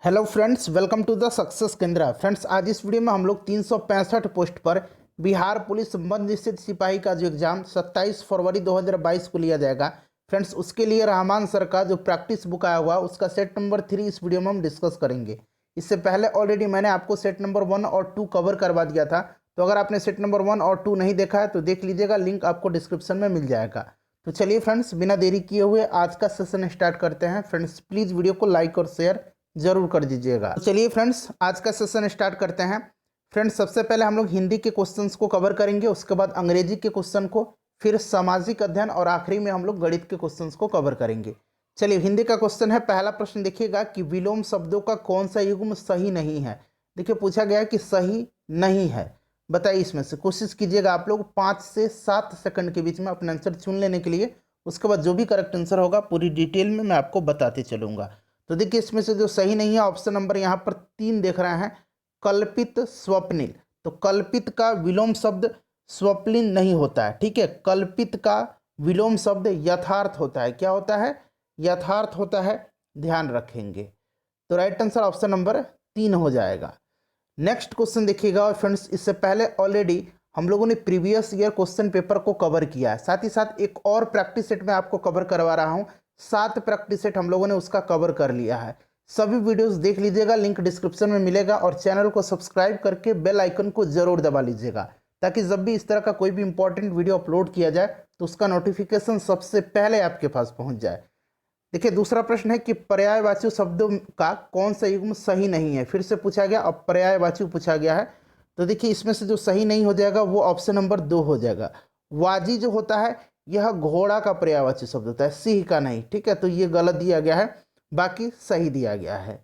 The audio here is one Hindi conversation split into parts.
Hello friends, welcome to the success Kendra. Friends, आज इस वीडियो में हम लोग 365 पोस्ट पर बिहार पुलिस मध्य निषेध सिपाही का जो एग्जाम 27 फरवरी 2022 को लिया जाएगा। फ्रेंड्स, उसके लिए रहमान सर का जो प्रैक्टिस बुक आया हुआ उसका सेट नंबर 3 इस वीडियो में हम डिस्कस करेंगे। इससे पहले ऑलरेडी मैंने आपको सेट नंबर 1 और 2 कवर करवा दिया था, तो अगर आपने सेट नंबर 1 और 2 नहीं देखा है तो देख लीजिएगा, लिंक आपको डिस्क्रिप्शन में मिल जाएगा। तो चलिए फ्रेंड्स, बिना देरी किए हुए आज का सेशन स्टार्ट करते हैं। फ्रेंड्स, प्लीज़ वीडियो को लाइक और शेयर जरूर कर दीजिएगा। तो चलिए फ्रेंड्स, आज का सेशन स्टार्ट करते हैं। फ्रेंड्स, सबसे पहले हम लोग हिंदी के क्वेश्चंस को कवर करेंगे, उसके बाद अंग्रेजी के क्वेश्चन को, फिर सामाजिक अध्ययन और आखिरी में हम लोग गणित के क्वेश्चंस को कवर करेंगे। चलिए, हिंदी का क्वेश्चन है। पहला प्रश्न देखिएगा कि विलोम शब्दों का कौन सा युग्म सही नहीं है। देखिए, पूछा गया है कि सही नहीं है। बताइए इसमें से। कोशिश कीजिएगा आप लोग 5 से 7 सेकंड के बीच में अपना आंसर चुन लेने के लिए। उसके बाद जो भी करेक्ट आंसर होगा पूरी डिटेल में मैं आपको बताते चलूँगा। तो देखिए, इसमें से जो सही नहीं है, ऑप्शन नंबर यहाँ पर 3 देख रहे हैं, कल्पित स्वप्निल। तो कल्पित का विलोम शब्द स्वप्निल नहीं होता है, ठीक है। कल्पित का विलोम शब्द यथार्थ होता है। क्या होता है? यथार्थ होता है, ध्यान रखेंगे। तो राइट आंसर ऑप्शन नंबर 3 हो जाएगा। नेक्स्ट क्वेश्चन देखिएगा। और फ्रेंड्स, इससे पहले ऑलरेडी हम लोगों ने प्रीवियस ईयर क्वेश्चन पेपर को कवर किया है, साथ ही साथ एक और प्रैक्टिस सेट में आपको कवर करवा रहा हूँ। 7 प्रैक्टिस सेट हम लोगों ने उसका कवर कर लिया है। सभी वीडियोस देख लीजिएगा, लिंक डिस्क्रिप्शन में मिलेगा। और चैनल को सब्सक्राइब करके बेल आइकन को जरूर दबा लीजिएगा, ताकि जब भी इस तरह का कोई भी इंपॉर्टेंट वीडियो अपलोड किया जाए तो उसका नोटिफिकेशन सबसे पहले आपके पास पहुंच जाए। देखिए, दूसरा प्रश्न है कि पर्यायवाची शब्दों का कौन सा युग्म सही नहीं है। फिर से पूछा गया, अब पर्यायवाची पूछा गया है। तो देखिए, इसमें से जो सही नहीं हो जाएगा वो ऑप्शन नंबर 2 हो जाएगा। वाजी जो होता है यह घोड़ा का पर्यायवाची शब्द होता है, सिंह का नहीं, ठीक है। तो ये गलत दिया गया है, बाकी सही दिया गया है।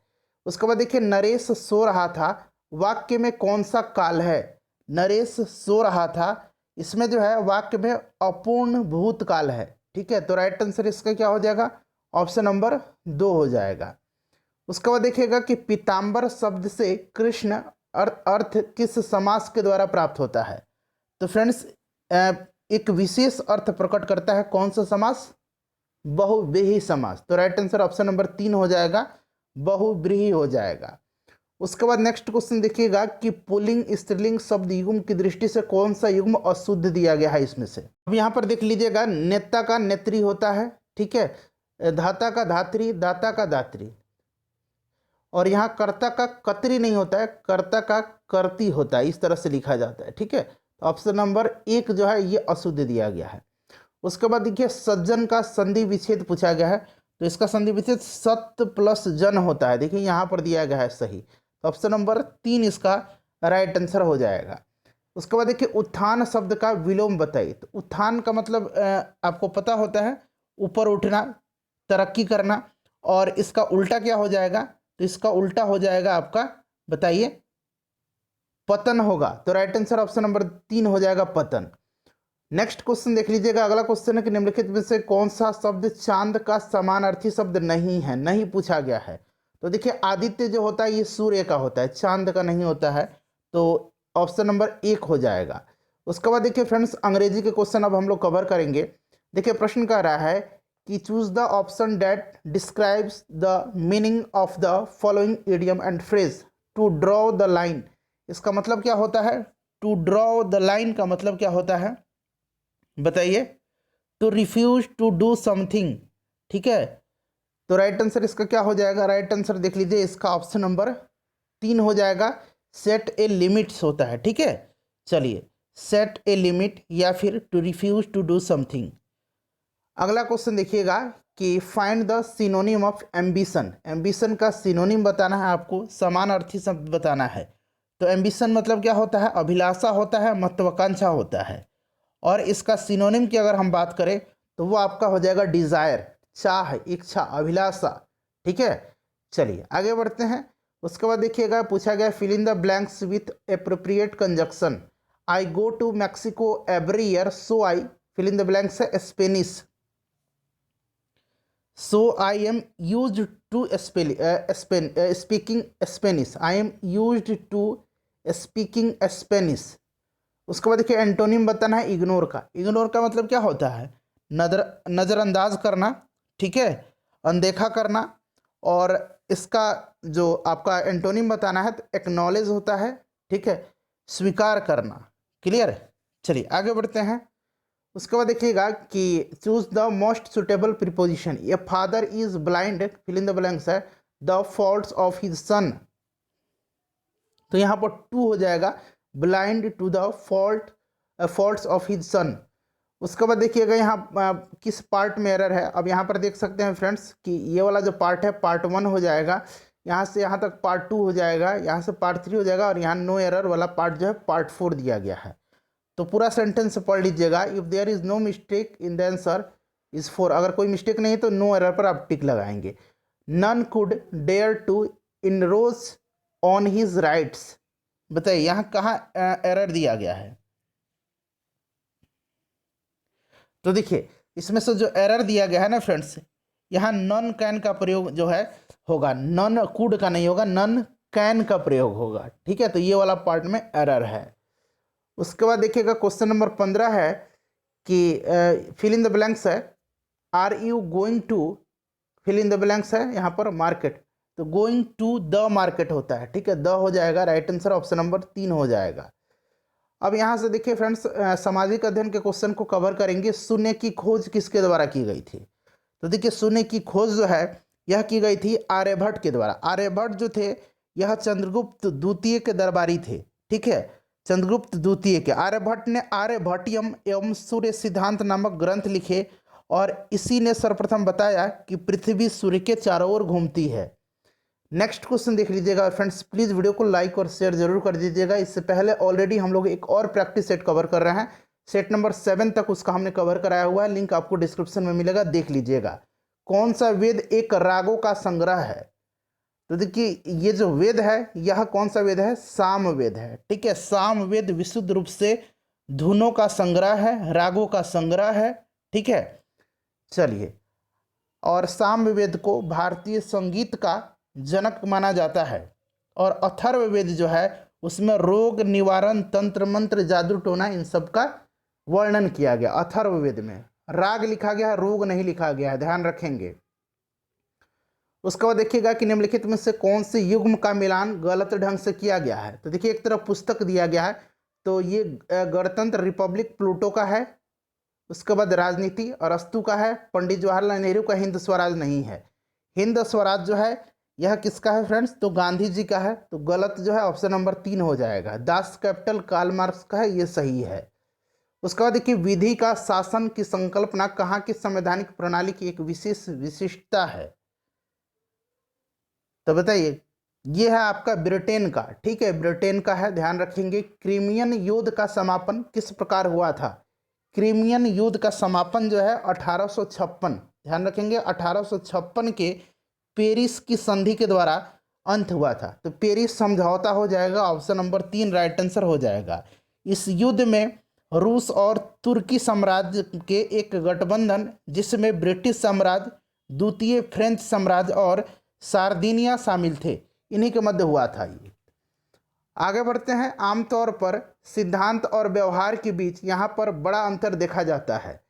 उसके बाद देखिए, नरेश सो रहा था, वाक्य में कौन सा काल है। नरेश सो रहा था, इसमें जो है वाक्य में अपूर्ण भूतकाल है, ठीक है। तो राइट आंसर इसका क्या हो जाएगा? ऑप्शन नंबर 2 हो जाएगा। उसके बाद देखिएगा कि पीताम्बर शब्द से कृष्ण अर्थ किस समास के द्वारा प्राप्त होता है। तो फ्रेंड्स, एक विशेष अर्थ प्रकट करता है। कौन सा समास? बहुव्रीहि समास। तो राइट आंसर ऑप्शन नंबर 3 हो जाएगा, बहुव्रीहि हो जाएगा। उसके बाद नेक्स्ट क्वेश्चन देखिएगा कि पुल्लिंग स्त्रीलिंग शब्द युग्म की दृष्टि से कौन सा युग्म अशुद्ध दिया गया है इसमें से। अब यहाँ पर देख लीजिएगा, नेता का नेत्री होता है, ठीक है। धाता का धात्री, दाता का दात्री। और यहाँ कर्ता का कत्री नहीं होता है, कर्ता का कर्ती होता है, इस तरह से लिखा जाता है, ठीक है। तो ऑप्शन नंबर 1 जो है ये अशुद्ध दिया गया है। उसके बाद देखिए, सज्जन का संधि विच्छेद पूछा गया है। तो इसका संधि विच्छेद सत्य प्लस जन होता है। देखिए, यहाँ पर दिया गया है सही। तो ऑप्शन नंबर 3 इसका राइट आंसर हो जाएगा। उसके बाद देखिए, उत्थान शब्द का विलोम बताइए। तो उत्थान का मतलब आपको पता होता है, ऊपर उठना, तरक्की करना। और इसका उल्टा क्या हो जाएगा? तो इसका उल्टा हो जाएगा आपका, बताइए, पतन होगा। तो राइट आंसर ऑप्शन नंबर 3 हो जाएगा, पतन। नेक्स्ट क्वेश्चन देख लीजिएगा। अगला क्वेश्चन है कि निम्नलिखित में से कौन सा शब्द चांद का समानार्थी शब्द नहीं है। नहीं पूछा गया है। तो देखिए, आदित्य जो होता है ये सूर्य का होता है, चांद का नहीं होता है। तो ऑप्शन नंबर 1 हो जाएगा। उसके बाद देखिए फ्रेंड्स, अंग्रेजी के क्वेश्चन अब हम लोग कवर करेंगे। देखिए, प्रश्न कह रहा है कि choose the option that describes the meaning of the following idiom and phrase. To draw the line, इसका मतलब क्या होता है? टू ड्रॉ द लाइन का मतलब क्या होता है, बताइए? To refuse to do something, ठीक है। तो राइट आंसर इसका क्या हो जाएगा? राइट आंसर देख लीजिए, इसका ऑप्शन नंबर 3 हो जाएगा। सेट ए लिमिट्स होता है, ठीक है। चलिए, सेट ए लिमिट या फिर to refuse to do something. अगला क्वेश्चन देखिएगा कि find the synonym of ambition. Ambition का सिनोनिम बताना है आपको, समानार्थी शब्द बताना है। तो एम्बिशन मतलब क्या होता है? अभिलाषा होता है, महत्वाकांक्षा होता है। और इसका सिनोनिम की अगर हम बात करें तो वो आपका हो जाएगा डिजायर, चाह, इच्छा, अभिलाषा, ठीक है। चलिए आगे बढ़ते हैं। उसके बाद देखिएगा, पूछा गया fill in the blanks with appropriate conjunction. I go to Mexico every year, so I, fill in the blanks है Spanish. So I am used to speaking Spanish. I am used to speaking Spanish. उसके बाद देखिए, एंटोनिम बताना है इग्नोर का। इग्नोर का मतलब क्या होता है? नज़रअंदाज करना, ठीक है, अनदेखा करना। और इसका जो आपका एंटोनिम बताना है तो एक्नॉलेज होता है, ठीक है, स्वीकार करना। क्लियर है। चलिए आगे बढ़ते हैं। उसके बाद देखिएगा कि choose the most suitable preposition. A father is blind, fill in the blanks है, the faults of his son. तो यहाँ पर टू हो जाएगा, blind to the faults of his son. उसके बाद देखिएगा यहाँ किस पार्ट में एरर है। अब यहाँ पर देख सकते हैं फ्रेंड्स कि ये वाला जो पार्ट है पार्ट 1 हो जाएगा, यहाँ से यहाँ तक पार्ट 2 हो जाएगा, यहाँ से पार्ट 3 हो जाएगा, और यहाँ नो एरर वाला पार्ट जो है पार्ट 4 दिया गया है। तो पूरा सेंटेंस पढ़ लीजिएगा। If there is no mistake in the answer is 4। अगर कोई मिस्टेक नहीं है तो नो एरर पर आप टिक लगाएंगे। None could dare to encroach on his rights. बताइए यहाँ कहाँ एरर दिया गया है। तो देखिए इसमें से जो एरर दिया गया है ना फ्रेंड्स, यहाँ नन कैन का प्रयोग जो है होगा, नन कुड का नहीं होगा, नन कैन का प्रयोग होगा। ठीक है, तो ये वाला पार्ट में एरर है। उसके बाद देखिएगा क्वेश्चन नंबर 15 है कि फिल इन द ब्लैंक्स है, are you going to, fill in the blanks है यहाँ पर मार्केट, तो गोइंग टू द मार्केट होता है। ठीक है, द हो जाएगा, राइट आंसर ऑप्शन नंबर 3 हो जाएगा। अब यहाँ से देखिए फ्रेंड्स, सामाजिक अध्ययन के क्वेश्चन को कवर करेंगे। शून्य की खोज किसके द्वारा की गई थी। तो देखिए शून्य की खोज जो है यह की गई थी आर्यभट्ट के द्वारा। आर्यभट्ट जो थे यह चंद्रगुप्त द्वितीय के दरबारी थे। ठीक है, चंद्रगुप्त द्वितीय के। आर्यभट्ट ने आर्यभट्टियम एवं सूर्य सिद्धांत नामक ग्रंथ लिखे और इसी ने सर्वप्रथम बताया कि पृथ्वी सूर्य के चारों ओर घूमती है। नेक्स्ट क्वेश्चन देख लीजिएगा फ्रेंड्स, प्लीज़ वीडियो को लाइक और शेयर जरूर कर दीजिएगा। इससे पहले ऑलरेडी हम लोग एक और प्रैक्टिस सेट कवर कर रहे हैं, सेट नंबर 7 तक उसका हमने कवर कराया हुआ है, लिंक आपको डिस्क्रिप्शन में मिलेगा, देख लीजिएगा। कौन सा वेद एक रागों का संग्रह है। तो देखिए ये जो वेद है यह कौन सा वेद है, साम वेद है। ठीक है, साम वेद विशुद्ध रूप से धुनों का संग्रह है, रागों का संग्रह है। ठीक है, चलिए, और साम वेद को भारतीय संगीत का जनक माना जाता है। और अथर्ववेद जो है उसमें रोग निवारण, तंत्र मंत्र, जादू टोना, इन सब का वर्णन किया गया। अथर्ववेद में राग लिखा गया है, रोग नहीं लिखा गया है, ध्यान रखेंगे। उसके बाद देखिएगा कि निम्नलिखित में से कौन से युग्म का मिलान गलत ढंग से किया गया है। तो देखिए एक तरफ पुस्तक दिया गया है, तो ये गणतंत्र रिपब्लिक प्लूटो का है। उसके बाद राजनीति अरस्तु का है। पंडित जवाहरलाल नेहरू का हिंद स्वराज नहीं है। हिंद स्वराज जो है यह किसका है फ्रेंड्स, तो गांधी जी का है। तो गलत जो है ऑप्शन नंबर 3 हो जाएगा। दास कैपिटल कार्ल मार्क्स का है, ये सही है। उसके बाद देखिए विधि का शासन की संकल्पना कहाँ की संवैधानिक प्रणाली की एक विशेष विशिष्टता है। तो बताइए, ये है आपका ब्रिटेन का। ठीक है, ब्रिटेन का है, ध्यान रखेंगे। क्रीमियन युद्ध का समापन किस प्रकार हुआ था। क्रीमियन युद्ध का समापन जो है 1856, ध्यान रखेंगे, 1856 के पेरिस की संधि के द्वारा अंत हुआ था। तो पेरिस समझौता हो जाएगा, ऑप्शन नंबर 3 राइट आंसर हो जाएगा। इस युद्ध में रूस और तुर्की साम्राज्य के एक गठबंधन, जिसमें ब्रिटिश साम्राज्य, द्वितीय फ्रेंच साम्राज्य और सार्दिनिया शामिल थे, इन्हीं के मध्य हुआ था ये। आगे बढ़ते हैं। आमतौर पर सिद्धांत और व्यवहार के बीच यहाँ पर बड़ा अंतर देखा जाता है।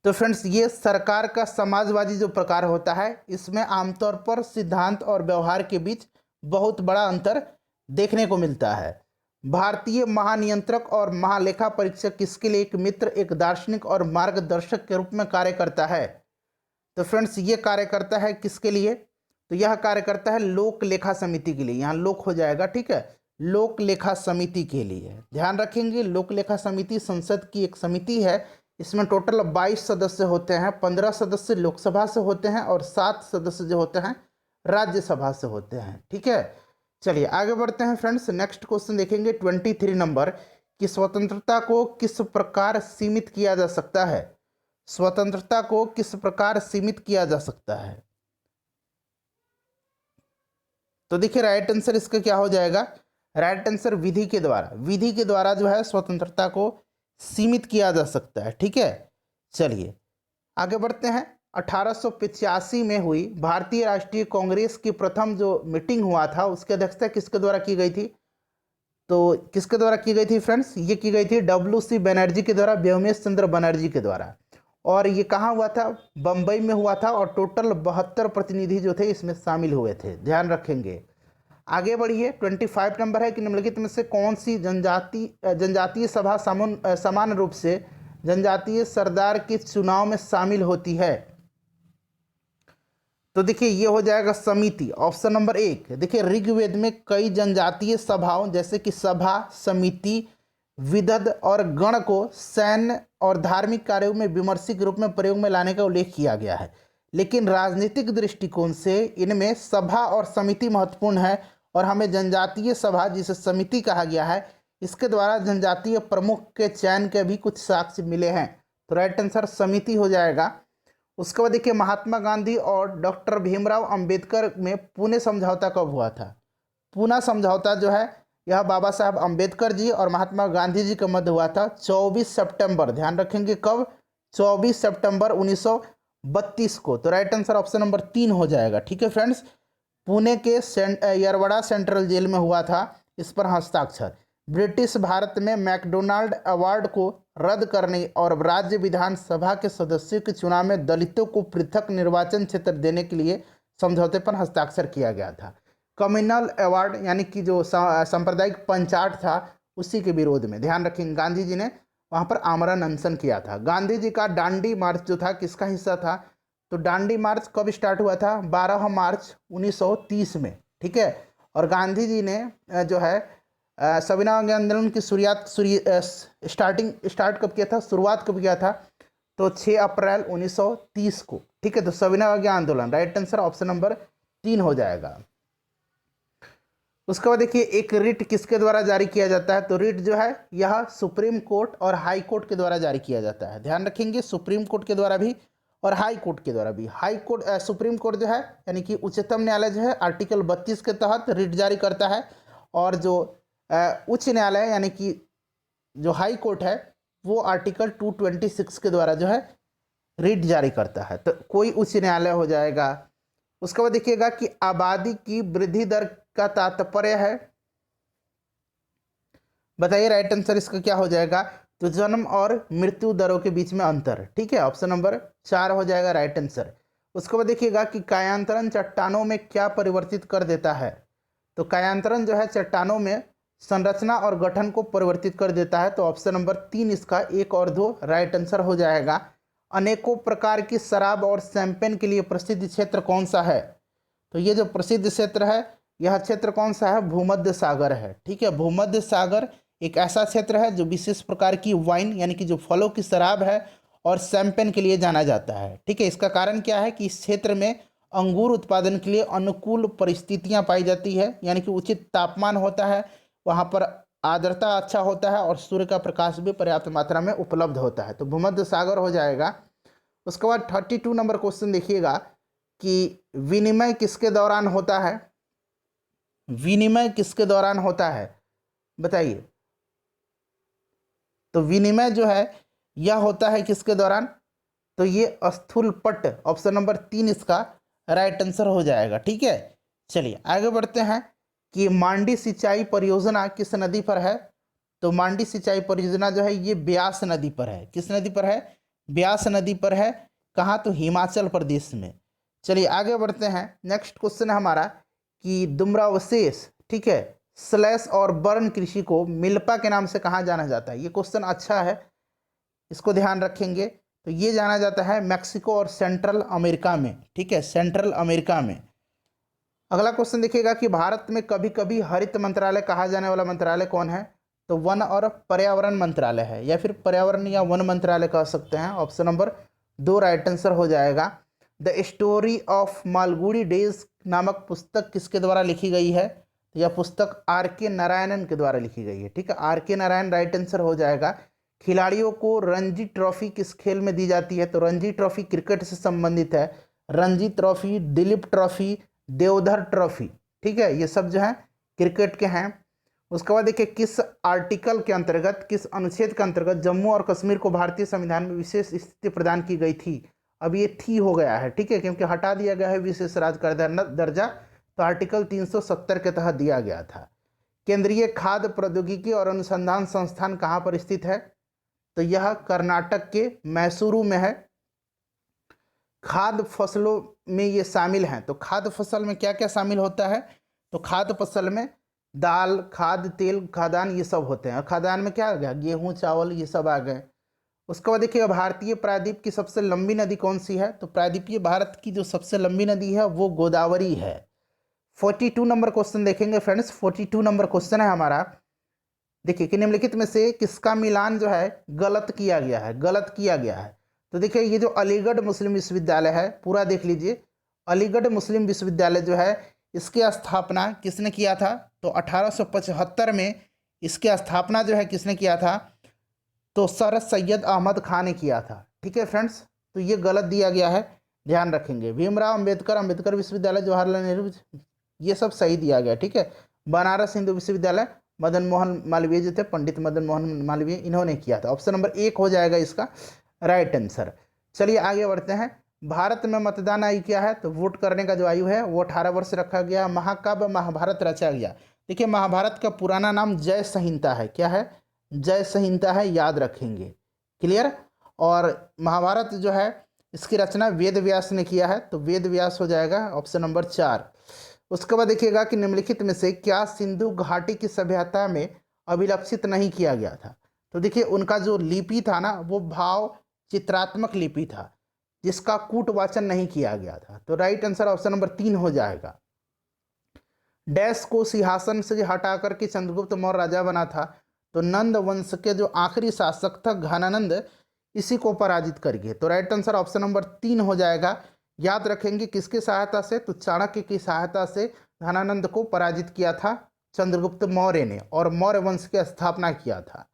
तो फ्रेंड्स ये सरकार का समाजवादी जो प्रकार होता है, इसमें आमतौर पर सिद्धांत और व्यवहार के बीच बहुत बड़ा अंतर देखने को मिलता है। भारतीय महानियंत्रक और महालेखा परीक्षक किसके लिए एक मित्र, एक दार्शनिक और मार्गदर्शक के रूप में कार्य करता है। तो फ्रेंड्स ये कार्य करता है किसके लिए, तो यह कार्य करता है लोक लेखा समिति के लिए। यहाँ लोक हो जाएगा। ठीक है, लोक लेखा समिति के लिए ध्यान रखेंगे। लोक लेखा समिति संसद की एक समिति है। इसमें टोटल 22 सदस्य होते हैं। 15 सदस्य लोकसभा से होते हैं और 7 सदस्य जो होते हैं राज्यसभा से होते हैं। ठीक है, चलिए आगे बढ़ते हैं फ्रेंड्स। नेक्स्ट क्वेश्चन देखेंगे 23 नंबर कि स्वतंत्रता को किस प्रकार सीमित किया जा सकता है। स्वतंत्रता को किस प्रकार सीमित किया जा सकता है। तो देखिए राइट आंसर इसका क्या हो जाएगा, राइट आंसर विधि के द्वारा। विधि के द्वारा जो है स्वतंत्रता को सीमित किया जा सकता है। ठीक है, चलिए आगे बढ़ते हैं। 1885 में हुई भारतीय राष्ट्रीय कांग्रेस की प्रथम जो मीटिंग हुआ था उसकी अध्यक्षता किसके द्वारा की गई थी। तो किसके द्वारा की गई थी फ्रेंड्स, ये की गई थी WC बनर्जी के द्वारा, व्योमेश चंद्र बनर्जी के द्वारा। और ये कहाँ हुआ था, बम्बई में हुआ था, और टोटल 72 प्रतिनिधि जो थे इसमें शामिल हुए थे, ध्यान रखेंगे। आगे बढ़िए, 25 नंबर है कि निम्नलिखित में से कौन सी जनजातीय सभा समान रूप से जनजातीय सरदार के चुनाव में शामिल होती है। तो देखिए ये हो जाएगा समिति, ऑप्शन नंबर 1। देखिए ऋग्वेद में कई जनजातीय सभाओं जैसे कि सभा, समिति, विदध और गण को सैन्य और धार्मिक कार्यों में विमर्शिक रूप में प्रयोग में लाने का उल्लेख किया गया है, लेकिन राजनीतिक दृष्टिकोण से इनमें सभा और समिति महत्वपूर्ण है, और हमें जनजातीय सभा जिसे समिति कहा गया है इसके द्वारा जनजातीय प्रमुख के चयन के भी कुछ साक्ष्य मिले हैं। तो राइट आंसर समिति हो जाएगा। उसके बाद देखिए महात्मा गांधी और डॉक्टर भीमराव अंबेडकर में पुणे समझौता कब हुआ था। पूना समझौता जो है यह बाबा साहब अंबेडकर जी और महात्मा गांधी जी के मध्य हुआ था 24 सितंबर, ध्यान रखेंगे कब, 24 सितंबर 1932 को। तो राइट आंसर ऑप्शन नंबर 3 हो जाएगा। ठीक है फ्रेंड्स, पुणे के यरवड़ा सेंट्रल जेल में हुआ था इस पर हस्ताक्षर। ब्रिटिश भारत में मैकडोनाल्ड अवार्ड को रद्द करने और राज्य विधानसभा के सदस्यों के चुनाव में दलितों को पृथक निर्वाचन क्षेत्र देने के लिए समझौते पर हस्ताक्षर किया गया था। कम्युनल अवार्ड यानी कि जो सांप्रदायिक पंचायत था उसी के विरोध में, ध्यान रखेंगे, गांधी जी ने वहाँ पर आमरण अनशन किया था। गांधी जी का दांडी मार्च जो था किसका हिस्सा था, तो दांडी मार्च कब स्टार्ट हुआ था, 12 मार्च 1930 में। ठीक है, और गांधी जी ने जो है सविनय आंदोलन की स्टार्ट कब किया था, शुरुआत कब किया था, तो 6 अप्रैल 1930 को। ठीक है, तो सविनय आंदोलन, राइट आंसर ऑप्शन नंबर 3 हो जाएगा। उसके बाद देखिए एक रिट किसके द्वारा जारी किया जाता है, तो रिट जो है यह सुप्रीम कोर्ट और हाई कोर्ट के द्वारा जारी किया जाता है, ध्यान रखेंगे, सुप्रीम कोर्ट के द्वारा भी और हाई कोर्ट के द्वारा भी। हाई कोर्ट सुप्रीम कोर्ट जो है यानी कि उच्चतम न्यायालय जो है आर्टिकल 32 के तहत रिट जारी करता है, और जो उच्च न्यायालय यानी कि जो हाई कोर्ट है वो आर्टिकल 226 के द्वारा जो है रिट जारी करता है। तो कोई उच्च न्यायालय हो जाएगा। उसके बाद देखिएगा कि आबादी की वृद्धि दर का तात्पर्य है, बताइए राइट आंसर इसका क्या हो जाएगा, तो जन्म और मृत्यु दरों के बीच में अंतर। ठीक है, ऑप्शन नंबर 4 हो जाएगा राइट आंसर। उसके बाद देखिएगा कि कायांतरण चट्टानों में क्या परिवर्तित कर देता है, तो कायांतरण जो है चट्टानों में संरचना और गठन को परिवर्तित कर देता है, तो ऑप्शन नंबर 3 इसका 1 और 2 राइट आंसर हो जाएगा। अनेकों प्रकार की शराब और शैंपेन के लिए प्रसिद्ध क्षेत्र कौन सा है, तो ये जो प्रसिद्ध क्षेत्र है यह क्षेत्र कौन सा है, भूमध्य सागर है। ठीक है, भूमध्य सागर एक ऐसा क्षेत्र है जो विशेष प्रकार की वाइन यानी कि जो फलों की शराब है और शैंपेन के लिए जाना जाता है। ठीक है, इसका कारण क्या है कि इस क्षेत्र में अंगूर उत्पादन के लिए अनुकूल परिस्थितियां पाई जाती है, यानी कि उचित तापमान होता है, वहाँ पर आर्द्रता अच्छा होता है और सूर्य का प्रकाश भी पर्याप्त मात्रा में उपलब्ध होता है, तो भूमध्य सागर हो जाएगा। उसके बाद 32 नंबर क्वेश्चन देखिएगा कि विनिमय किसके दौरान होता है, विनिमय किसके दौरान होता है बताइए, तो विनिमय जो है यह होता है किसके दौरान, तो ये स्थूलपट, ऑप्शन नंबर 3 इसका राइट आंसर हो जाएगा। ठीक है, चलिए आगे बढ़ते हैं कि मांडी सिंचाई परियोजना किस नदी पर है, तो मांडी सिंचाई परियोजना जो है ये ब्यास नदी पर है। किस नदी पर है, ब्यास नदी पर है। कहाँ, तो हिमाचल प्रदेश में। चलिए आगे बढ़ते हैं, नेक्स्ट क्वेश्चन है हमारा कि डुमरावशेष, ठीक है, स्लैश और बर्न कृषि को मिल्पा के नाम से कहाँ जाना जाता है, ये क्वेश्चन अच्छा है, इसको ध्यान रखेंगे। तो ये जाना जाता है मैक्सिको और सेंट्रल अमेरिका में। ठीक है, सेंट्रल अमेरिका में। अगला क्वेश्चन देखिएगा कि भारत में कभी कभी हरित मंत्रालय कहा जाने वाला मंत्रालय कौन है, तो वन और पर्यावरण मंत्रालय है, या फिर पर्यावरण या वन मंत्रालय कह सकते हैं। ऑप्शन नंबर 2 राइट आंसर हो जाएगा। The story of Malgudi days नामक पुस्तक किसके द्वारा लिखी गई है, तो यह पुस्तक R.K. नारायणन के द्वारा लिखी गई है। ठीक है, R.K. नारायण राइट आंसर हो जाएगा। खिलाड़ियों को रणजी ट्रॉफी किस खेल में दी जाती है, तो रणजी ट्रॉफी क्रिकेट से संबंधित है। Ranji trophy, Duleep trophy, Deodhar trophy, ठीक है, ये सब जो है क्रिकेट के हैं। उसके बाद देखिए किस आर्टिकल के अंतर्गत, किस अनुच्छेद के अंतर्गत जम्मू और कश्मीर को भारतीय संविधान में विशेष स्थिति प्रदान की गई थी। अब ये थी हो गया है, ठीक है, क्योंकि हटा दिया गया है विशेष राज्य का दर्जा, तो आर्टिकल 370 के तहत दिया गया था। केंद्रीय खाद्य प्रौद्योगिकी और अनुसंधान संस्थान कहाँ पर स्थित है, तो यह कर्नाटक के मैसूरू में है। खाद्य फसलों में ये शामिल हैं। तो खाद्य फसल में क्या क्या शामिल होता है? तो खाद्य फसल में दाल, खाद्य तेल, खाद्यान्न ये सब होते हैं। और खाद्यान्न में क्या आ गया? गेहूँ, चावल ये सब आ गए। उसके बाद देखिएगा भारतीय प्रायद्वीप की सबसे लंबी नदी कौन सी है? तो प्रायद्वीपीय भारत की जो सबसे लंबी नदी है वो गोदावरी है। 42 नंबर क्वेश्चन देखेंगे फ्रेंड्स। 42 नंबर क्वेश्चन है हमारा। देखिए कि निम्नलिखित में से किसका मिलान जो है गलत किया गया है? गलत किया गया है। तो देखिए ये जो अलीगढ़ मुस्लिम विश्वविद्यालय है, पूरा देख लीजिए। अलीगढ़ मुस्लिम विश्वविद्यालय जो है इसकी स्थापना किसने किया था? तो 1875 में इसकी स्थापना जो है किसने किया था? तो सर सैयद अहमद खान ने किया था। ठीक है फ्रेंड्स, तो ये गलत दिया गया है, ध्यान रखेंगे। भीमराव अंबेडकर, अंबेडकर विश्वविद्यालय जवाहरलाल नेहरू, ये सब सही दिया गया। ठीक है। बनारस हिंदू विश्वविद्यालय मदन मोहन मालवीय जो थे, पंडित मदन मोहन मालवीय, इन्होंने किया था। ऑप्शन नंबर 1 हो जाएगा इसका राइट आंसर। चलिए आगे बढ़ते हैं। भारत में मतदान आयु क्या है? तो वोट करने का जो आयु है वो 18 वर्ष रखा गया। महाकाव्य महाभारत रचा गया? देखिए महाभारत का पुराना नाम जय संहिता है। क्या है? जय संहिता है, याद रखेंगे। क्लियर। और महाभारत जो है इसकी रचना वेद व्यास ने किया है, तो वेद व्यास हो जाएगा ऑप्शन नंबर 4। उसके बाद देखिएगा कि निम्नलिखित में से क्या सिंधु घाटी की सभ्यता में अभिलक्षित नहीं किया गया था? तो देखिए उनका जो लिपि था ना वो भाव चित्रात्मक लिपि था, जिसका कूटवाचन नहीं किया गया था। तो राइट आंसर ऑप्शन नंबर 3 हो जाएगा। डैश को सिंहासन से हटा करके चंद्रगुप्त मौर्य राजा बना था? तो नंद वंश के जो आखिरी शासक था घनानंद, इसी को पराजित कर गए। तो राइट आंसर ऑप्शन नंबर 3 हो जाएगा। याद रखेंगे किसकी सहायता से? तो चाणक्य की सहायता से घनानंद को पराजित किया था चंद्रगुप्त मौर्य ने, और मौर्य वंश की स्थापना किया था।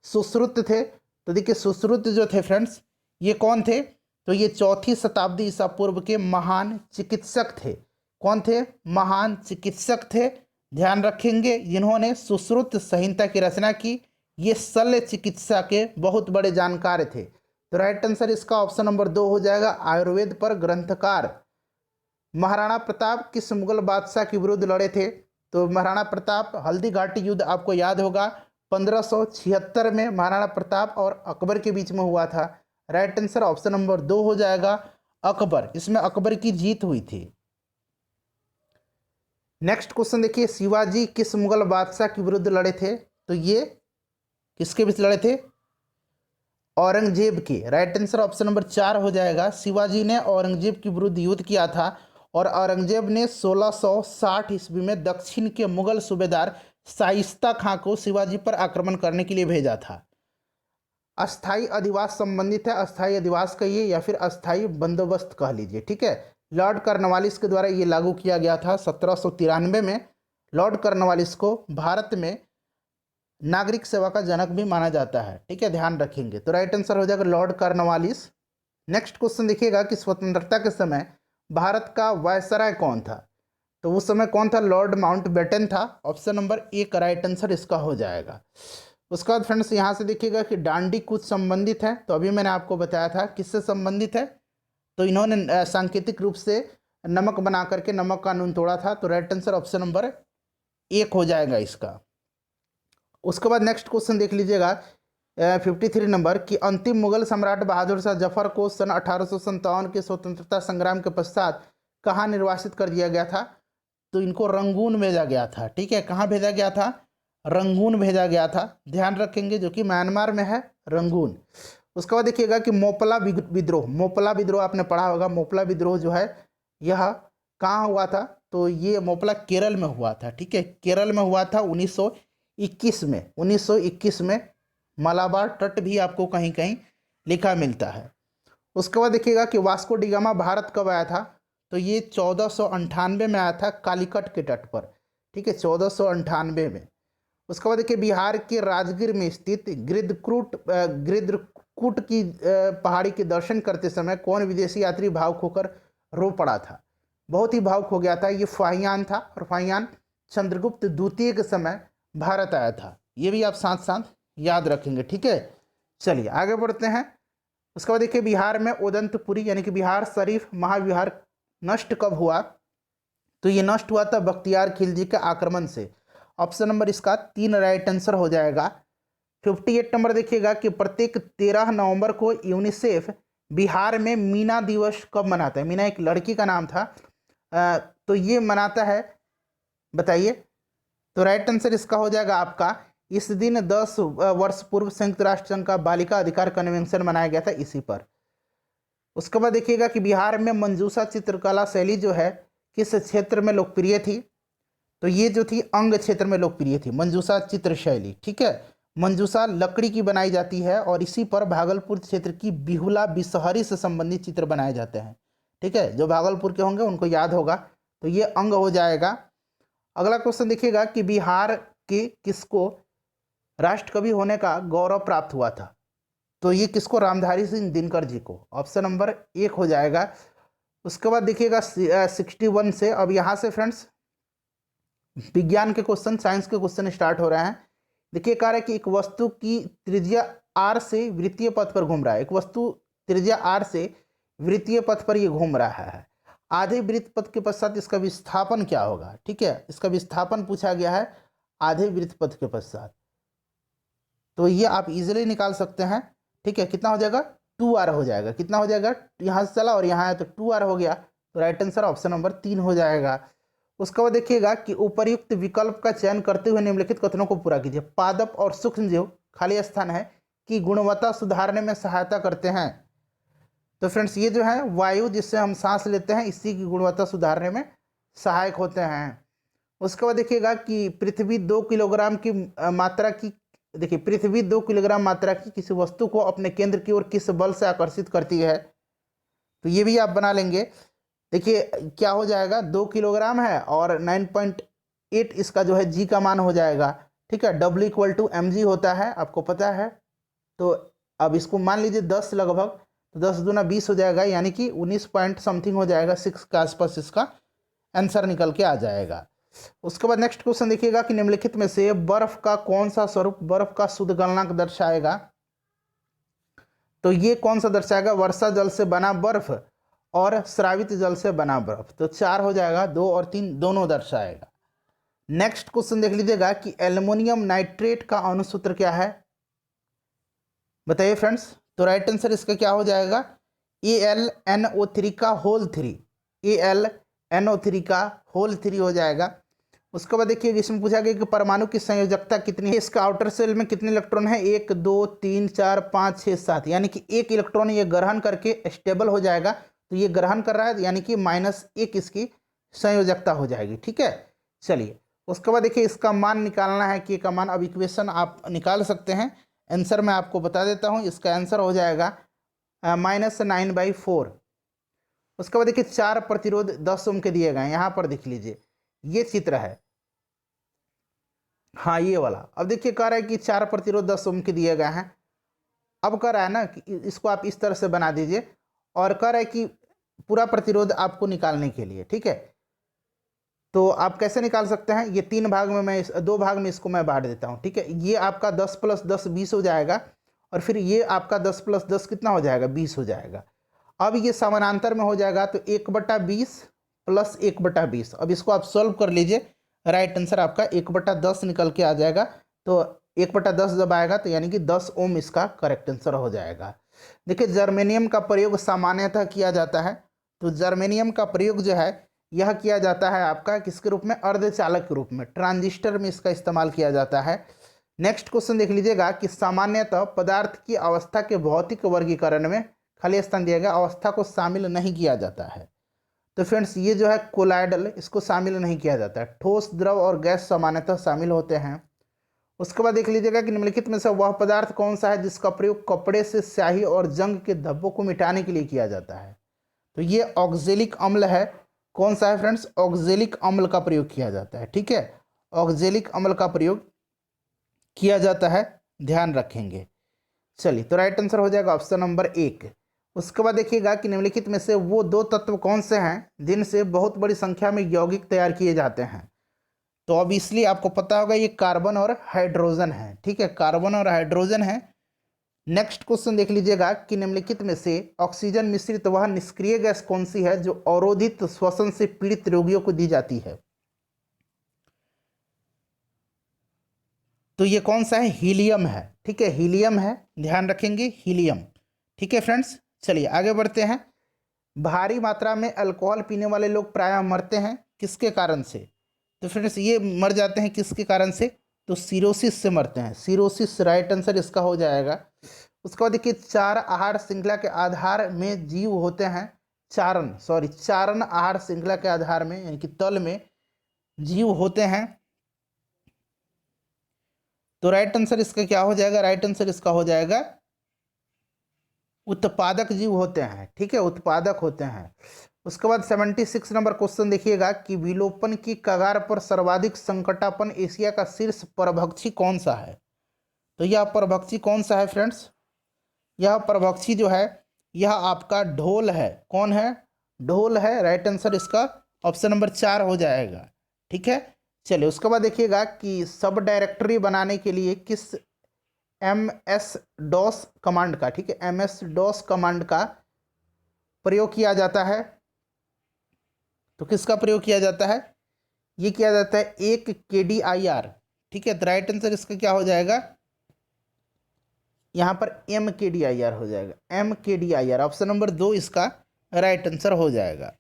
सुश्रुत थे? तो देखिए सुश्रुत जो थे फ्रेंड्स ये कौन थे? तो ये 4वीं शताब्दी ईसा पूर्व के महान चिकित्सक थे। कौन थे? महान चिकित्सक थे। ध्यान रखेंगे जिन्होंने सुश्रुत संहिता की रचना की। ये शल्य चिकित्सा के बहुत बड़े जानकार थे। तो राइट आंसर इसका ऑप्शन नंबर 2 हो जाएगा, आयुर्वेद पर ग्रंथकार। महाराणा प्रताप किस मुगल बादशाह के विरुद्ध लड़े थे? तो महाराणा प्रताप, हल्दी घाटी युद्ध आपको याद होगा 1576 में महाराणा प्रताप और अकबर के बीच में हुआ था। राइट आंसर ऑप्शन नंबर 2 हो जाएगा, अकबर। इसमें अकबर की जीत हुई थी। नेक्स्ट क्वेश्चन देखिए, शिवाजी किस मुगल बादशाह के विरुद्ध लड़े थे? तो ये किसके विरुद्ध लड़े थे? औरंगजेब के। राइट आंसर ऑप्शन नंबर 4 हो जाएगा। शिवाजी ने औरंगजेब के विरुद्ध युद्ध किया था, और औरंगजेब ने 1660 ईस्वी में दक्षिण के मुगल सूबेदार शाइस्ता खां को शिवाजी पर आक्रमण करने के लिए भेजा था। अस्थाई अधिवास संबंधित है, अस्थाई अधिवास कहिए या फिर अस्थाई बंदोबस्त कह लीजिए। ठीक है। लॉर्ड कॉर्नवालिस के द्वारा ये लागू किया गया था 1793 में। लॉर्ड कॉर्नवालिस को भारत में नागरिक सेवा का जनक भी माना जाता है। ठीक है, ध्यान रखेंगे। तो राइट आंसर हो जाएगा लॉर्ड कॉर्नवालिस। नेक्स्ट क्वेश्चन देखिएगा कि स्वतंत्रता के समय भारत का वायसराय कौन था? तो उस समय कौन था? लॉर्ड माउंटबेटन था। ऑप्शन नंबर 1 राइट आंसर इसका हो जाएगा। उसके बाद फ्रेंड्स यहाँ से देखिएगा कि डांडी कुछ संबंधित है। तो अभी मैंने आपको बताया था किससे संबंधित है। तो इन्होंने सांकेतिक रूप से नमक बना करके नमक कानून तोड़ा था। तो राइट आंसर ऑप्शन नंबर 1 हो जाएगा इसका। उसके बाद नेक्स्ट क्वेश्चन देख लीजिएगा 53 नंबर कि अंतिम मुगल सम्राट बहादुर शाह जफर को सन 1857 के स्वतंत्रता संग्राम के पश्चात कहाँ निर्वासित कर दिया गया था? तो इनको रंगून भेजा गया था। ठीक है, कहाँ भेजा गया था? रंगून भेजा गया था। ध्यान रखेंगे, जो कि म्यांमार में है रंगून। उसके बाद देखिएगा कि मोपला विद्रोह, मोपला विद्रोह आपने पढ़ा होगा। मोपला विद्रोह जो है यह कहाँ हुआ था? तो ये मोपला केरल में हुआ था। ठीक है, केरल में हुआ था 1921 में। 1921 में मलाबार तट भी आपको कहीं कहीं लिखा मिलता है। उसके बाद देखिएगा कि वास्को डी गामा भारत कब आया था? तो ये 1498 में आया था कालीकट के तट पर। ठीक है, 1498 में। उसके बाद देखिए बिहार के राजगीर में स्थित गिरदकूट की पहाड़ी के दर्शन करते समय कौन विदेशी यात्री भावुक होकर रो पड़ा था? बहुत ही भावुक हो गया था। ये फाहियान था, और फाहियान चंद्रगुप्त द्वितीय के समय भारत आया था। ये भी आप साथ साथ याद रखेंगे। ठीक है, चलिए आगे बढ़ते हैं। उसके बाद देखिए बिहार में ओदंतपुरी यानी कि बिहार शरीफ महाविहार नष्ट कब हुआ? तो ये नष्ट हुआ था बख्तियार खिलजी के आक्रमण से। ऑप्शन नंबर इसका 3 राइट आंसर हो जाएगा। 58 नंबर देखिएगा कि प्रत्येक 13 नवंबर को यूनिसेफ बिहार में मीना दिवस कब मनाता है? मीना एक लड़की का नाम था। तो ये मनाता है, बताइए। तो राइट आंसर इसका हो जाएगा आपका, इस दिन 10 वर्ष पूर्व संयुक्त राष्ट्र संघ का बालिका अधिकार कन्वेंशन मनाया गया था, इसी पर। उसके बाद देखिएगा कि बिहार में मंजूषा चित्रकला शैली जो है किस क्षेत्र में लोकप्रिय थी? तो ये जो थी अंग क्षेत्र में लोकप्रिय थी मंजूषा चित्र शैली, ठीक है। मंजूषा लकड़ी की बनाई जाती है और इसी पर भागलपुर क्षेत्र की बिहुला बिसहरी से संबंधित चित्र बनाए जाते हैं, ठीक है। जो भागलपुर के होंगे उनको याद होगा। तो ये अंग हो जाएगा। अगला क्वेश्चन देखिएगा कि बिहार के किसको राष्ट्रकवि होने का गौरव प्राप्त हुआ था? तो ये किसको? रामधारी सिंह दिनकर जी को। ऑप्शन नंबर 1 हो जाएगा। उसके बाद देखिएगा 61 से, अब यहाँ से फ्रेंड्स विज्ञान के क्वेश्चन, साइंस के क्वेश्चन स्टार्ट हो रहे हैं। देखिए कह रहा है कि एक वस्तु की त्रिज्या r से वृत्तीय पथ पर घूम रहा है। एक वस्तु त्रिज्या r से वृत्तीय पथ पर ये घूम रहा है। आधे वृत्त पथ के पश्चात इसका विस्थापन क्या होगा? ठीक है, इसका विस्थापन पूछा गया है आधे वृत्त पथ के पश्चात। तो ये आप इजीली निकाल सकते हैं, ठीक है। कितना हो जाएगा? 2r हो जाएगा। कितना हो जाएगा? यहाँ से चला और यहाँ है तो 2r हो गया। तो राइट आंसर ऑप्शन नंबर 3 हो जाएगा। उसके बाद देखिएगा कि उपर्युक्त विकल्प का चयन करते हुए निम्नलिखित कथनों को पूरा कीजिए। पादप और सूक्ष्मजीव खाली स्थान है कि गुणवत्ता सुधारने में सहायता करते हैं। तो फ्रेंड्स ये जो है वायु जिससे हम सांस लेते हैं, इसी की गुणवत्ता सुधारने में सहायक होते हैं। उसके बाद देखिएगा कि पृथ्वी 2 किलोग्राम की मात्रा की, देखिए पृथ्वी 2 किलोग्राम मात्रा की किसी वस्तु को अपने केंद्र की ओर किस बल से आकर्षित करती है? तो ये भी आप बना लेंगे। देखिए क्या हो जाएगा, 2 किलोग्राम है और 9.8 इसका जो है जी का मान हो जाएगा, ठीक है। W = mg होता है, आपको पता है। तो अब इसको मान लीजिए 10 लगभग, तो 10 दूना 20 हो जाएगा, यानी कि 19 पॉइंट समथिंग हो जाएगा, 6 के आसपास इसका आंसर निकल के आ जाएगा। उसके बाद नेक्स्ट क्वेश्चन देखिएगा कि निम्नलिखित में से बर्फ का कौन सा स्वरूप बर्फ का शुद्ध गलनांक दर्शाएगा? तो ये कौन सा दर्शाएगा? वर्षा जल से बना बर्फ और स्रावित जल से बना बर्फ। तो 4 हो जाएगा, 2 और 3 दोनों दर्शाएगा। नेक्स्ट क्वेश्चन देख लीजिएगा कि एल्युमिनियम नाइट्रेट का अणुसूत्र क्या है? बताइए फ्रेंड्स। तो राइट आंसर इसका क्या हो जाएगा? AlNO3 का होल 3, AlNO3 का होल 3 हो जाएगा। उसके बाद देखिए इसमें पूछा गया कि परमाणु की संयोजकता कितनी है? इसका आउटर सेल में कितने इलेक्ट्रॉन है? 1 2 3 4 5 6 7, यानी कि 1 इलेक्ट्रॉन ये ग्रहण करके स्टेबल हो जाएगा। तो ये ग्रहण कर रहा है, यानी कि -1 इसकी संयोजकता हो जाएगी, ठीक है। चलिए उसके बाद देखिए इसका मान निकालना है कि का मान, अब इक्वेशन आप निकाल सकते हैं। आंसर मैं आपको बता देता हूँ, इसका आंसर हो जाएगा -9/4। उसके बाद देखिए 4 प्रतिरोध 10 ओम के दिए गए हैं, यहाँ पर देख लीजिए ये चित्र है, हाँ ये वाला। अब देखिए कह रहा है कि 4 प्रतिरोध 10 ओम के दिए गए हैं। अब कह रहा है ना कि इसको आप इस तरह से बना दीजिए, और कह रहा है कि पूरा प्रतिरोध आपको निकालने के लिए, ठीक है। तो आप कैसे निकाल सकते हैं? ये 3 भाग में, मैं 2 भाग में इसको मैं बांट देता हूँ, ठीक है। ये आपका 10 + 10 20 हो जाएगा, और फिर ये आपका 10 + 10 कितना हो जाएगा? 20 हो जाएगा। अब ये समानांतर में हो जाएगा, तो 1/20 + 1/20। अब इसको आप सॉल्व कर लीजिए, राइट आंसर आपका 1/10 निकल के आ जाएगा। तो 1/10 जब आएगा तो यानी कि 10 ओम इसका करेक्ट आंसर हो जाएगा। देखिए जर्मेनियम का प्रयोग सामान्यतः किया जाता है। तो जर्मेनियम का प्रयोग जो है यह किया जाता है आपका किसके रूप में? अर्धचालक के रूप में, ट्रांजिस्टर में इसका इस्तेमाल किया जाता है। नेक्स्ट क्वेश्चन देख लीजिएगा कि सामान्यतः पदार्थ की अवस्था के भौतिक वर्गीकरण में खाली स्थान दिया गया, अवस्था को शामिल नहीं किया जाता है। तो फ्रेंड्स ये जो है कोलाइडल, इसको शामिल नहीं किया जाता है। ठोस, द्रव और गैस सामान्यतः शामिल होते हैं। उसके बाद देख लीजिएगा कि निम्नलिखित में से वह पदार्थ कौन सा है जिसका प्रयोग कपड़े से स्याही और जंग के धब्बों को मिटाने के लिए किया जाता है? तो ये ऑक्जेलिक अम्ल है। कौन सा है फ्रेंड्स? ऑक्जेलिक अम्ल का प्रयोग किया जाता है, ठीक है। ऑक्जेलिक अम्ल का प्रयोग किया जाता है, ध्यान रखेंगे। चलिए तो राइट आंसर हो जाएगा ऑप्शन नंबर 1। उसके बाद देखिएगा कि निम्नलिखित में से वो 2 तत्व कौन से हैं जिनसे बहुत बड़ी संख्या में यौगिक तैयार किए जाते हैं? तो ऑब्वियसली आपको पता होगा ये कार्बन और हाइड्रोजन है, ठीक है, कार्बन और हाइड्रोजन है। नेक्स्ट क्वेश्चन देख लीजिएगा कि निम्नलिखित में से ऑक्सीजन मिश्रित वह निष्क्रिय गैस कौन सी है जो अवरोधित श्वसन से पीड़ित रोगियों को दी जाती है? तो ये कौन सा है? हीलियम है, ठीक है, हीलियम है, ध्यान रखेंगे हीलियम, ठीक है फ्रेंड्स। चलिए आगे बढ़ते हैं। भारी मात्रा में अल्कोहल पीने वाले लोग प्रायः मरते हैं किसके कारण से? तो फ्रेंड्स ये मर जाते हैं किसके कारण से? तो सिरोसिस से मरते हैं। सिरोसिस राइट आंसर इसका हो जाएगा। उसके बाद देखिए, चार आहार श्रृंखला के आधार में जीव होते हैं। चारण आहार श्रृंखला के आधार में यानी कि तल में जीव होते हैं। तो राइट आंसर इसका क्या हो जाएगा? राइट आंसर इसका हो जाएगा उत्पादक जीव होते हैं। ठीक है, उत्पादक होते हैं। उसके बाद 76 नंबर क्वेश्चन देखिएगा कि विलोपन की कगार पर सर्वाधिक संकटापन्न एशिया का शीर्ष परभक्षी कौन सा है? तो यह परभक्षी कौन सा है फ्रेंड्स? यह परभक्षी जो है यह आपका ढोल है। कौन है? ढोल है। राइट आंसर इसका ऑप्शन नंबर 4 हो जाएगा। ठीक है, चलिए उसके बाद देखिएगा कि सब डायरेक्टरी बनाने के लिए किस MS-DOS कमांड का, ठीक है, MS-DOS कमांड का प्रयोग किया जाता है? तो किसका प्रयोग किया जाता है? ये किया जाता है 1 KDIR। ठीक है, तो राइट आंसर इसका क्या हो जाएगा? यहाँ पर MKDIR हो जाएगा। MKDIR ऑप्शन नंबर 2 इसका राइट आंसर हो जाएगा।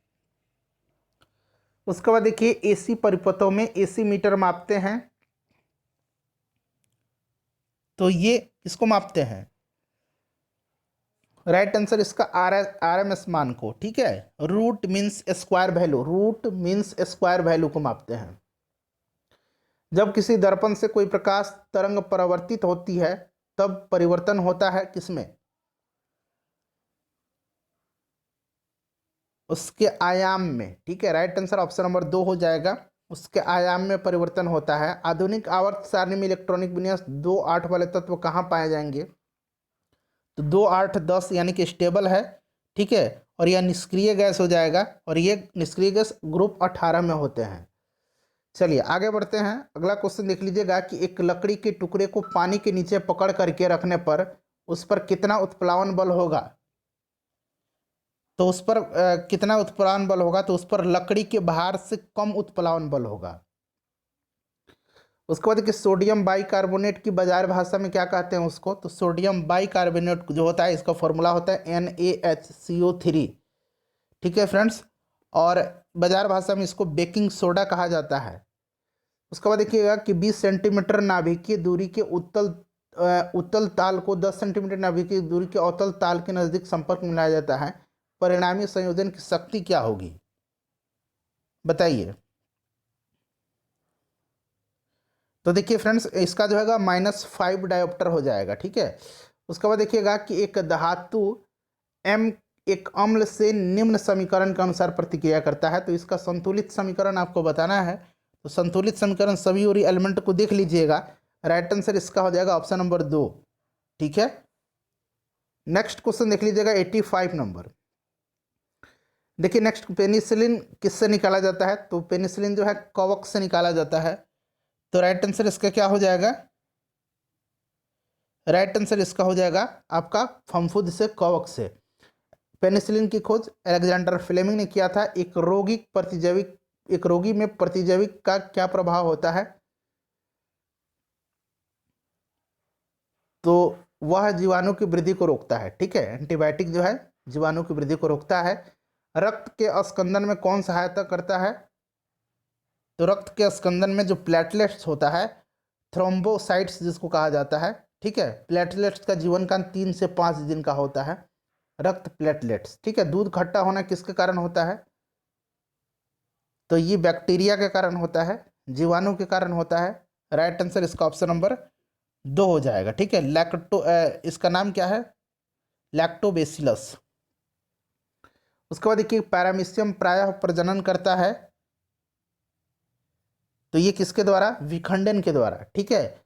उसके बाद देखिए, AC परिपथों में AC मीटर मापते हैं, तो ये किसको मापते हैं? राइट आंसर इसका RMS मान को। ठीक है, रूट मीन्स स्क्वायर वैल्यू को मापते हैं। जब किसी दर्पण से कोई प्रकाश तरंग परावर्तित होती है तब परिवर्तन होता है किसमें? उसके आयाम में। ठीक है, राइट आंसर ऑप्शन नंबर 2 हो जाएगा। उसके आयाम में परिवर्तन होता है। आधुनिक आवर्त सारणी में इलेक्ट्रॉनिक विन्यास 2, 8 वाले तत्व कहाँ पाए जाएंगे? तो 2, 8, 10 यानी कि स्टेबल है। ठीक है, और यह निष्क्रिय गैस हो जाएगा, और ये निष्क्रिय गैस ग्रुप 18 में होते हैं। चलिए आगे बढ़ते हैं। अगला क्वेश्चन देख लीजिएगा कि एक लकड़ी के टुकड़े को पानी के नीचे पकड़ करके रखने पर उस पर कितना उत्प्लावन बल होगा? तो उस पर कितना उत्प्लावन बल होगा? तो उस पर लकड़ी के भार से कम उत्प्लावन बल होगा। उसके बाद कि सोडियम बाइकार्बोनेट की बाजार भाषा में क्या कहते हैं उसको? तो सोडियम बाइकार्बोनेट जो होता है इसका फॉर्मूला होता है NaHCO3। ठीक है फ्रेंड्स, और बाजार भाषा में इसको बेकिंग सोडा कहा जाता है। उसके बाद देखिएगा कि 20 सेंटीमीटर नाभिकीय दूरी के उत्तल ताल को 10 सेंटीमीटर नाभिकीय दूरी के अवतल ताल के नजदीक संपर्क में लाया जाता है। परिणामी संयोजन की शक्ति क्या होगी? बताइए। तो देखिए फ्रेंड्स, इसका जो है -5 डायोप्टर हो जाएगा। ठीक है, उसके बाद देखिएगा कि एक धातु M एक अम्ल से निम्न समीकरण के अनुसार प्रतिक्रिया करता है, तो इसका संतुलित समीकरण आपको बताना है। तो संतुलित समीकरण सभी और एलिमेंट को देख लीजिएगा। राइट आंसर इसका हो जाएगा ऑप्शन नंबर 2। ठीक है, नेक्स्ट क्वेश्चन देख लीजिएगा 85 नंबर। देखिए नेक्स्ट, पेनिसिलिन किससे निकाला जाता है? तो पेनिसिलिन जो है कवक से निकाला जाता है। तो राइट आंसर इसका क्या हो जाएगा? राइट आंसर इसका हो जाएगा आपका फफूंद से, कवक से। पेनिसिलिन की खोज अलेक्जेंडर फ्लेमिंग ने किया था। एक रोगी में प्रतिजैविक का क्या प्रभाव होता है? तो वह जीवाणु की वृद्धि को रोकता है। ठीक है, एंटीबायोटिक जो है जीवाणु की वृद्धि को रोकता है। रक्त के स्कंदन में कौन सहायता करता है? तो रक्त के स्कंदन में जो प्लेटलेट्स होता है, थ्रोम्बोसाइट्स जिसको कहा जाता है। ठीक है, प्लेटलेट्स का जीवन काल 3 से 5 दिन का होता है। रक्त प्लेटलेट्स। ठीक है, दूध खट्टा होना किसके कारण होता है? तो ये बैक्टीरिया के कारण होता है, जीवाणु के कारण होता है। राइट आंसर इसका ऑप्शन नंबर 2 हो जाएगा। ठीक है, इसका नाम क्या है? लैक्टोबैसिलस। उसके बाद देखिए, पैरामीशियम प्रायः प्रजनन करता है, तो ये किसके द्वारा? विखंडन के द्वारा। ठीक है,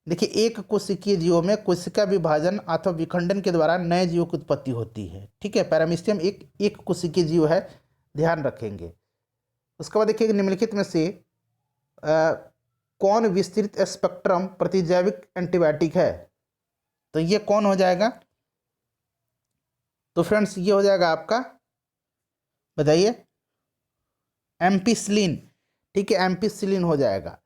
देखिए एक कोशिकीय जीवों में कोशिका विभाजन अथवा विखंडन के द्वारा नए जीवों की उत्पत्ति होती है। ठीक है, पैरामीशियम एक कोशिकीय जीव है, ध्यान रखेंगे। उसके बाद देखिए, निम्नलिखित में से कौन विस्तृत स्पेक्ट्रम प्रतिजैविक एंटीबायोटिक है? तो ये कौन हो जाएगा? तो फ्रेंड्स ये हो जाएगा आपका, बताइए, एम्पिसिलिन। ठीक है, एम्पिसिलिन हो जाएगा।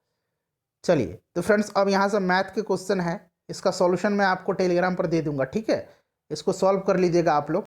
चलिए, तो फ्रेंड्स अब यहाँ से मैथ के क्वेश्चन है, इसका सॉल्यूशन मैं आपको टेलीग्राम पर दे दूंगा। ठीक है, इसको सॉल्व कर लीजिएगा आप लोग।